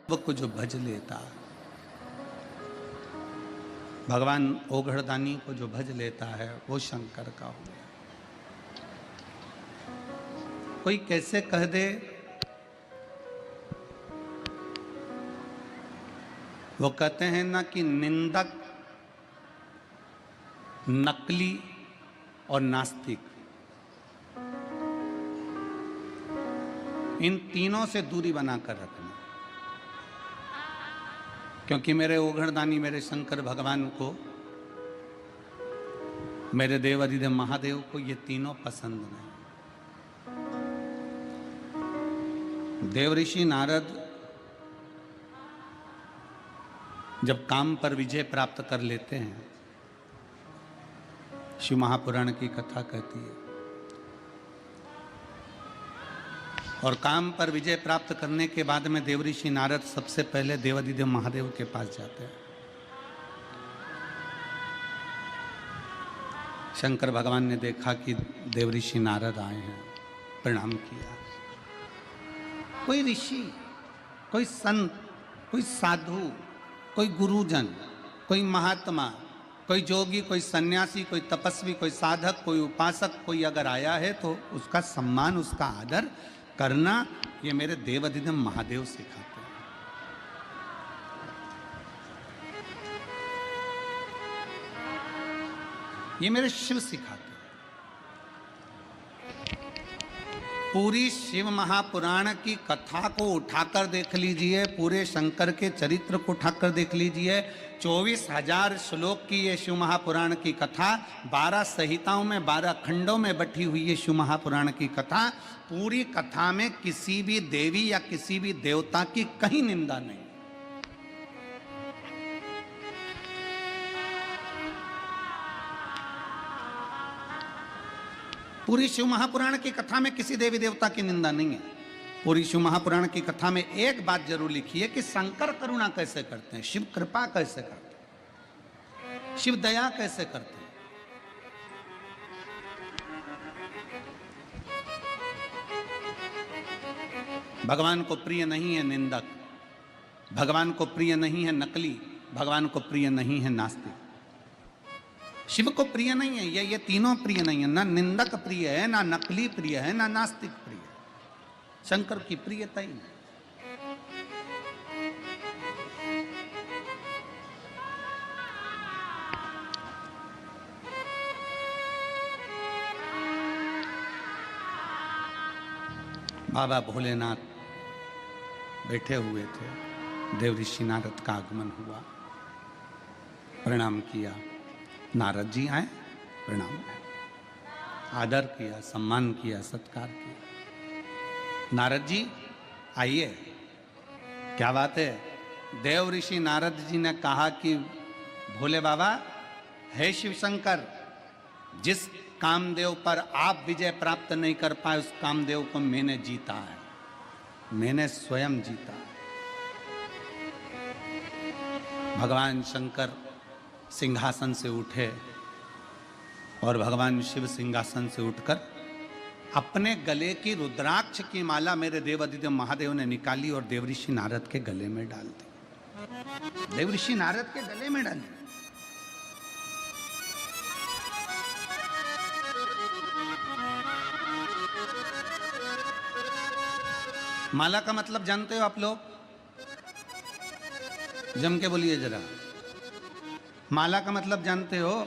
को जो भज लेता, भगवान ओघड़दानी को जो भज लेता है वो शंकर का हो। कोई कैसे कह दे, वो कहते हैं ना कि निंदक, नकली और नास्तिक, इन तीनों से दूरी बनाकर रखना। क्योंकि मेरे ओघड़दानी, मेरे शंकर भगवान को, मेरे देव अधिदेव महादेव को ये तीनों पसंद नहीं। देव ऋषि नारद जब काम पर विजय प्राप्त कर लेते हैं, शिव महापुराण की कथा कहती है, और काम पर विजय प्राप्त करने के बाद में देव ऋषि नारद सबसे पहले देवाधिदेव महादेव के पास जाते हैं। शंकर भगवान ने देखा कि देव ऋषि नारद आए हैं, प्रणाम किया। कोई ऋषि, कोई संत, कोई साधु, कोई गुरुजन, कोई महात्मा, कोई जोगी, कोई सन्यासी, कोई तपस्वी, कोई साधक, कोई उपासक, कोई अगर आया है तो उसका सम्मान, उसका आदर करना, ये मेरे देव अधिदेव महादेव सिखाते हैं। ये मेरे शिव सिखाते हैं। पूरी शिव महापुराण की कथा को उठाकर देख लीजिए, पूरे शंकर के चरित्र को उठाकर देख लीजिए। 24,000 श्लोक की ये शिव महापुराण की कथा, 12 संहिताओं में, 12 खंडों में बटी हुई ये शिव महापुराण की कथा। पूरी कथा में किसी भी देवी या किसी भी देवता की कहीं निंदा नहीं। पूरी शिव महापुराण की कथा में किसी देवी देवता की निंदा नहीं है। पूरी शिव महापुराण की कथा में एक बात जरूर लिखी है कि शंकर करुणा कैसे करते हैं, शिव कृपा कैसे करते हैं, शिव दया कैसे करते हैं। भगवान को प्रिय नहीं है निंदक, भगवान को प्रिय नहीं है नकली, भगवान को प्रिय नहीं है नास्तिक। शिव को प्रिय नहीं है ये तीनों प्रिय नहीं है। ना निंदक प्रिय है, ना नकली प्रिय है, ना नास्तिक प्रिय है। शंकर की प्रियता ही नहीं। बाबा भोलेनाथ बैठे हुए थे, देव ऋषि नारद का आगमन हुआ, प्रणाम किया। नारद जी आए, प्रणाम, आदर किया, सम्मान किया, सत्कार किया। नारद जी आइए, क्या बात है। देव ऋषि नारद जी ने कहा कि भोले बाबा, हे शिव शंकर, जिस कामदेव पर आप विजय प्राप्त नहीं कर पाए, उस कामदेव को मैंने जीता है, मैंने स्वयं जीता है। भगवान शंकर सिंहासन से उठे और भगवान शिव सिंहासन से उठकर अपने गले की रुद्राक्ष की माला मेरे देव अधिदेव महादेव ने निकाली और देव ऋषि नारद के गले में डाल दी। देव ऋषि नारद के गले में डाली। माला का मतलब जानते हो आप लोग? जम के बोलिए जरा। माला का मतलब जानते हो?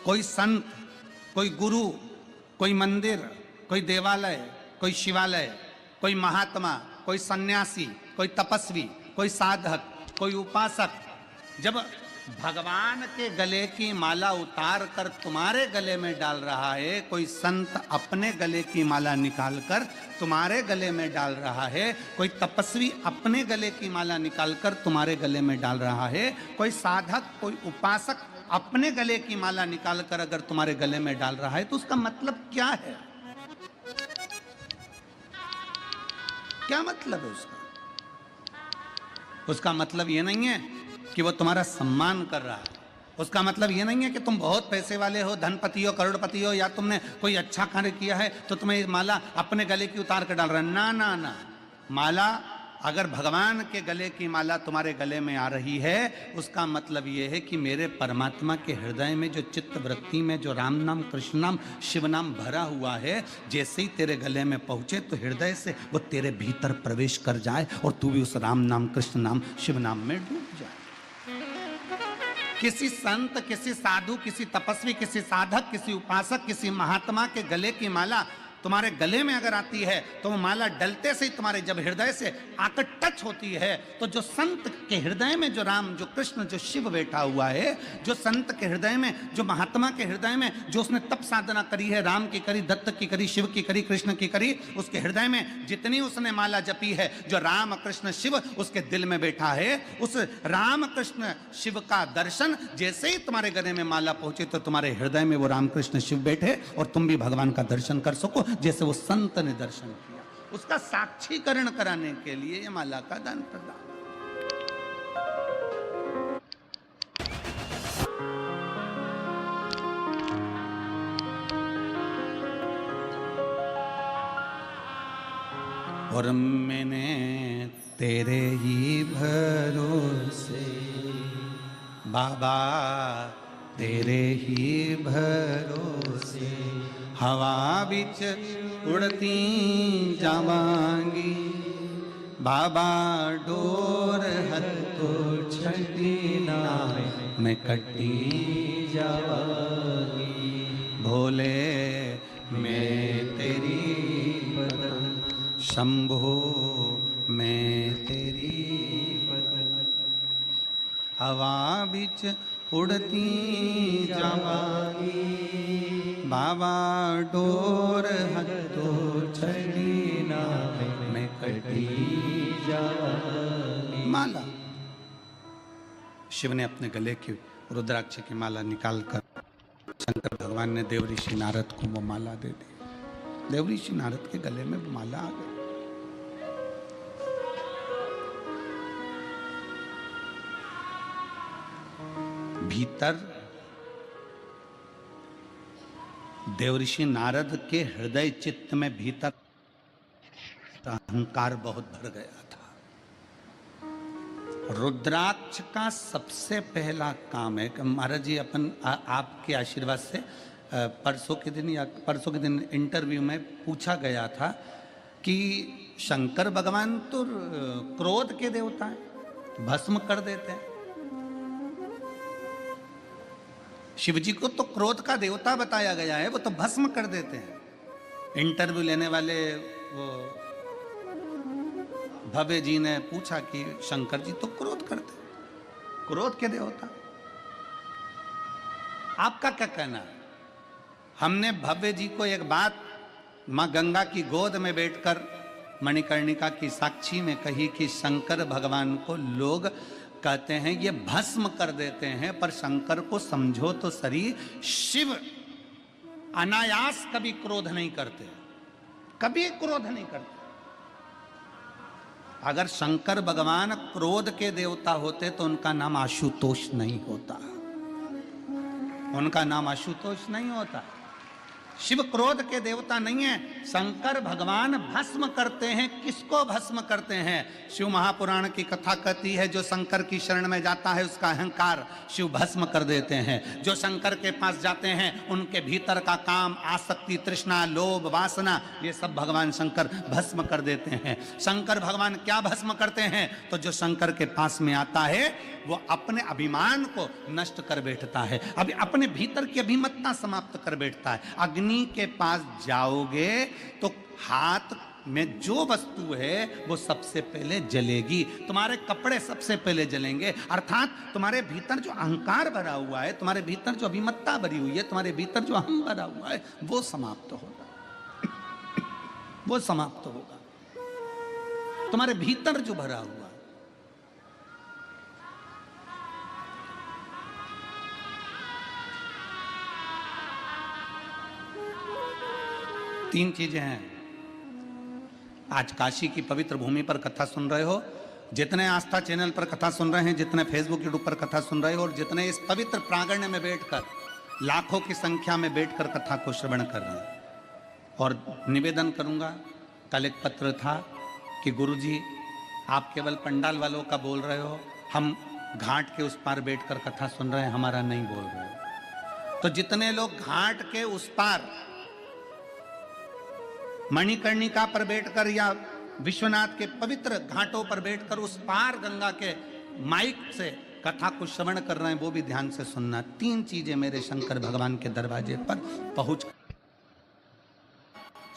कोई संत, कोई गुरु, कोई मंदिर, कोई देवालय, कोई शिवालय, कोई महात्मा, कोई सन्यासी, कोई तपस्वी, कोई साधक, कोई उपासक जब भगवान के गले की माला उतार कर तुम्हारे गले में डाल रहा है, कोई संत अपने गले की माला निकाल कर तुम्हारे गले में डाल रहा है, कोई तपस्वी अपने गले की माला निकाल कर तुम्हारे गले में डाल रहा है, कोई साधक, कोई उपासक अपने गले की माला निकाल कर अगर तुम्हारे गले में डाल रहा है, तो उसका मतलब क्या है? क्या मतलब है उसका? उसका मतलब ये नहीं है कि वो तुम्हारा सम्मान कर रहा है। उसका मतलब ये नहीं है कि तुम बहुत पैसे वाले हो, धनपति हो, करोड़पति हो, या तुमने कोई अच्छा कार्य किया है तो तुम्हें ये माला अपने गले की उतार कर डाल रहा है। ना ना ना, माला अगर भगवान के गले की माला तुम्हारे गले में आ रही है, उसका मतलब यह है कि मेरे परमात्मा के हृदय में जो चित्त वृत्ति में जो राम नाम, कृष्ण नाम, शिव नाम भरा हुआ है, जैसे ही तेरे गले में पहुंचे तो हृदय से वो तेरे भीतर प्रवेश कर जाए और तू भी उस राम नाम, कृष्ण नाम, शिव नाम में डूब जाए। किसी संत, किसी साधु, किसी तपस्वी, किसी साधक, किसी उपासक, किसी महात्मा के गले की माला तुम्हारे गले में अगर आती है तो वो माला डलते से ही तुम्हारे जब हृदय से आकर टच होती है, तो जो संत के हृदय में जो राम, जो कृष्ण, जो शिव बैठा हुआ है, जो संत के हृदय में, जो महात्मा के हृदय में, जो उसने तप साधना करी है, राम की करी, दत्त की करी, शिव की करी, कृष्ण की करी, उसके हृदय में जितनी उसने माला जपी है, जो राम कृष्ण शिव उसके दिल में बैठा है, उस राम कृष्ण शिव का दर्शन जैसे ही तुम्हारे गले में माला पहुंचे तो तुम्हारे हृदय में वो राम कृष्ण शिव बैठे और तुम भी भगवान का दर्शन कर सको, जैसे वो संत ने दर्शन किया। उसका साक्षीकरण कराने के लिए ये माला का दान प्रदान। और मैंने तेरे ही भरोसे बाबा, तेरे ही भरोसे हवा बिच उड़ती जावांगी बाबा, डोर हथो छड़ी ना मैं कटी जावांगी। भोले मैं तेरी शंभो मैं तेरी हवा बिच उड़ती जावांगी बाबा, डोर हथो छड़ी ना मैं कटी जावांगी। माला शिव ने अपने गले की रुद्राक्ष की माला निकालकर शंकर भगवान ने देव ऋषि नारद को वो माला दे दी। देव ऋषि नारद के गले में वो माला आ गई। भीतर देवऋषि नारद के हृदय चित्त में भीतर अहंकार बहुत भर गया था। रुद्राक्ष का सबसे पहला काम है कि महाराज जी अपन आपके आशीर्वाद से परसों के दिन इंटरव्यू में पूछा गया था कि शंकर भगवान तो क्रोध के देवता हैं, भस्म कर देते हैं। शिव जी को तो क्रोध का देवता बताया गया है, वो तो भस्म कर देते हैं। इंटरव्यू लेने वाले वो भव्य जी ने पूछा कि शंकर जी तो क्रोध करते, क्रोध के देवता, आपका क्या कहना है? हमने भव्य जी को एक बात मां गंगा की गोद में बैठकर मणिकर्णिका की साक्षी में कही कि शंकर भगवान को लोग कहते हैं ये भस्म कर देते हैं, पर शंकर को समझो तो सही, शिव अनायास कभी क्रोध नहीं करते, कभी क्रोध नहीं करते। अगर शंकर भगवान क्रोध के देवता होते तो उनका नाम आशुतोष नहीं होता, उनका नाम आशुतोष नहीं होता। शिव क्रोध के देवता नहीं है। शंकर भगवान भस्म करते हैं। किसको भस्म करते हैं? शिव महापुराण की कथा कहती है, जो शंकर की शरण में जाता है उसका अहंकार शिव भस्म कर देते हैं। जो शंकर के पास जाते हैं उनके भीतर का काम, आसक्ति, तृष्णा, लोभ, वासना, ये सब भगवान शंकर भस्म कर देते हैं। शंकर भगवान क्या भस्म करते हैं? तो जो शंकर के पास में आता है वो अपने अभिमान को नष्ट कर बैठता है, अभी अपने भीतर की अभिमतता समाप्त कर बैठता है। अग्नि के पास जाओगे तो हाथ में जो वस्तु है वो सबसे पहले जलेगी, तुम्हारे कपड़े सबसे पहले जलेंगे। अर्थात तुम्हारे भीतर जो अहंकार भरा हुआ है, तुम्हारे भीतर जो अभिमतता भरी हुई है, तुम्हारे भीतर जो अहम भरा हुआ है, वो समाप्त होगा, वो समाप्त होगा। तुम्हारे भीतर जो भरा हुआ है, तीन चीजें हैं। आज काशी की पवित्र भूमि पर कथा सुन रहे हो, जितने आस्था चैनल पर कथा सुन रहे हैं, जितने फेसबुक यूट्यूब पर कथा सुन रहे हो, और जितने इस पवित्र प्रांगण में बैठकर लाखों की संख्या में बैठकर कथा को श्रवण कर रहे हैं। और निवेदन करूंगा, कल एक पत्र था कि गुरुजी आप केवल पंडाल वालों का बोल रहे हो, हम घाट के उस पार बैठकर कथा सुन रहे हैं, हमारा नहीं बोल रहे हो। तो जितने लोग घाट के उस पार मणिकर्णिका पर बैठकर या विश्वनाथ के पवित्र घाटों पर बैठकर उस पार गंगा के माइक से कथा को श्रवण कर रहे हैं, वो भी ध्यान से सुनना। 3 चीजें मेरे शंकर भगवान के दरवाजे पर पहुंच,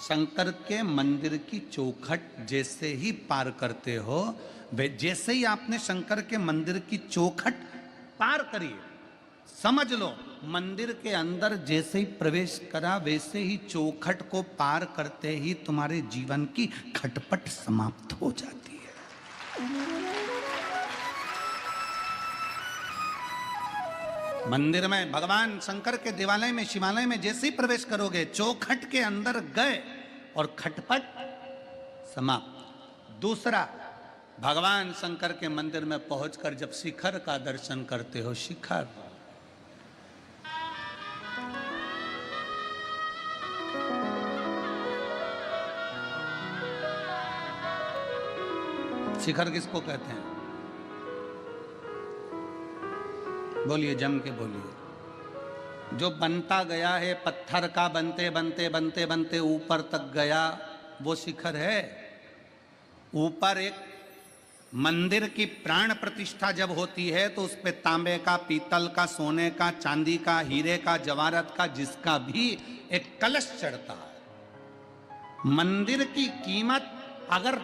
शंकर के मंदिर की चौखट जैसे ही पार करते हो, जैसे ही आपने शंकर के मंदिर की चौखट पार करी, समझ लो मंदिर के अंदर जैसे ही प्रवेश करा, वैसे ही चौखट को पार करते ही तुम्हारे जीवन की खटपट समाप्त हो जाती है। मंदिर में, भगवान शंकर के देवालय में, शिवालय में जैसे ही प्रवेश करोगे, चौखट के अंदर गए और खटपट समाप्त। दूसरा, भगवान शंकर के मंदिर में पहुंचकर जब शिखर का दर्शन करते हो, शिखर, शिखर किसको कहते हैं? बोलिए, जम के बोलिए। जो बनता गया है, पत्थर का बनते बनते बनते बनते ऊपर तक गया, वो शिखर है। ऊपर एक मंदिर की प्राण प्रतिष्ठा जब होती है तो उस पे तांबे का, पीतल का, सोने का, चांदी का, हीरे का, जवाहरत का, जिसका भी एक कलश चढ़ता है। मंदिर की कीमत अगर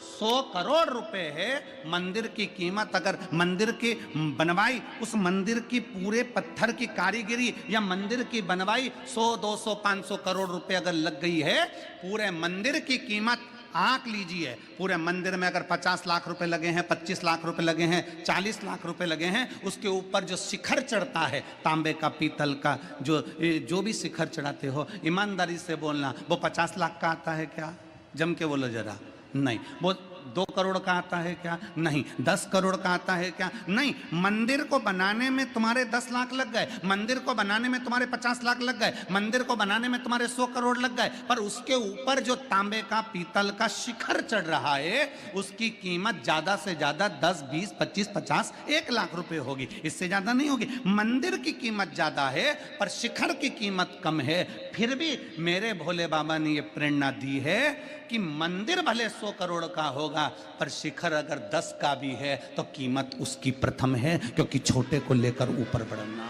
100 करोड़ रुपए है, मंदिर की कीमत अगर मंदिर की बनवाई, उस मंदिर की पूरे पत्थर की कारीगरी या मंदिर की बनवाई 100, 200, 500 करोड़ रुपए अगर लग गई है, पूरे मंदिर की कीमत आंक लीजिए। पूरे मंदिर में अगर 50 लाख रुपए लगे हैं, 25 लाख रुपए लगे हैं, 40 लाख रुपए लगे हैं, उसके ऊपर जो शिखर चढ़ता है तांबे का, पीतल का, जो भी शिखर चढ़ाते हो, ईमानदारी से बोलना, वो 50 लाख का आता है क्या? जम के बोलो जरा। नहीं। वो 2 करोड़ का आता है क्या? नहीं। 10 करोड़ का आता है क्या? नहीं। मंदिर को बनाने में तुम्हारे 10 लाख लग गए, मंदिर को बनाने में तुम्हारे 50 लाख लग गए, मंदिर को बनाने में तुम्हारे 100 करोड़ लग गए, पर उसके ऊपर जो तांबे का, पीतल का शिखर चढ़ रहा है, उसकी कीमत ज्यादा से ज्यादा 10, 20, 25, 50, 1 लाख रुपए होगी, इससे ज्यादा नहीं होगी। मंदिर की कीमत ज्यादा है पर शिखर की कीमत कम है। फिर भी मेरे भोले बाबा ने यह प्रेरणा दी है कि मंदिर भले 100 करोड़ का होगा, पर शिखर अगर 10 का भी है तो कीमत उसकी प्रथम है, क्योंकि छोटे को लेकर ऊपर बढ़ना,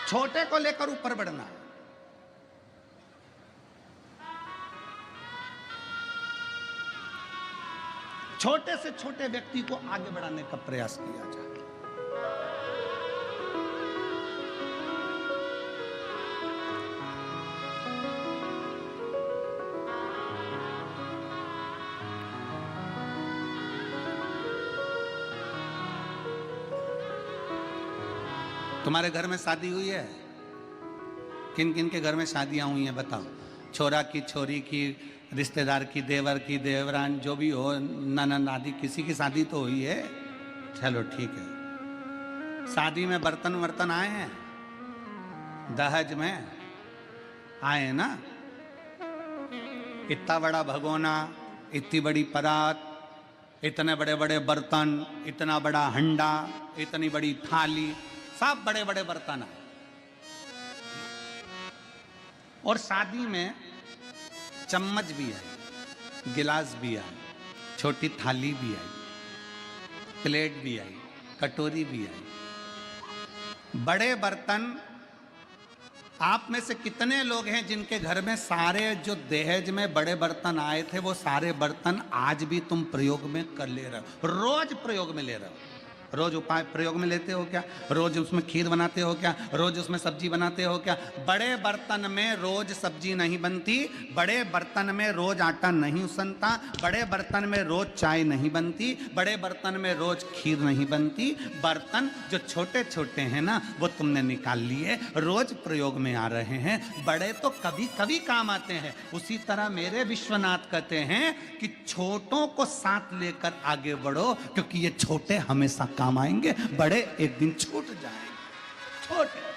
छोटे को लेकर ऊपर बढ़ना। छोटे से छोटे व्यक्ति को आगे बढ़ाने का प्रयास किया जाए। तुम्हारे घर में शादी हुई है? किन किन के घर में शादियां हुई हैं बताओ? छोरा की, छोरी की, रिश्तेदार की, देवर की, देवरान, जो भी हो, ननद आदि, किसी की शादी तो हुई है। चलो ठीक है। शादी में बर्तन वर्तन आए हैं? दहेज में आए ना? इतना बड़ा भगोना, इतनी बड़ी परात, इतने बड़े बड़े बर्तन, इतना बड़ा हंडा, इतनी बड़ी थाली, सब बड़े बड़े बर्तन आए। और शादी में चम्मच भी आई, गिलास भी आई, छोटी थाली भी आई, प्लेट भी आई, कटोरी भी आई, बड़े बर्तन। आप में से कितने लोग हैं जिनके घर में सारे जो दहेज में बड़े बर्तन आए थे, वो सारे बर्तन आज भी तुम प्रयोग में कर ले रहे हो? रोज प्रयोग में ले रहे हो? रोज उपाय प्रयोग में लेते हो क्या? रोज उसमें खीर बनाते हो क्या? रोज उसमें सब्जी बनाते हो क्या? बड़े बर्तन में रोज सब्जी नहीं बनती, बड़े बर्तन में रोज आटा नहीं उसनता, बड़े बर्तन में रोज चाय नहीं बनती, बड़े बर्तन में रोज खीर नहीं बनती। बर्तन जो छोटे छोटे हैं ना, वो तुमने निकाल लिए, रोज प्रयोग में आ रहे हैं। बड़े तो कभी कभी काम आते हैं। उसी तरह मेरे विश्वनाथ कहते हैं कि छोटों को साथ लेकर आगे बढ़ो, क्योंकि ये छोटे हमेशा काम आएंगे, बड़े एक दिन छूट जाएंगे। छोटे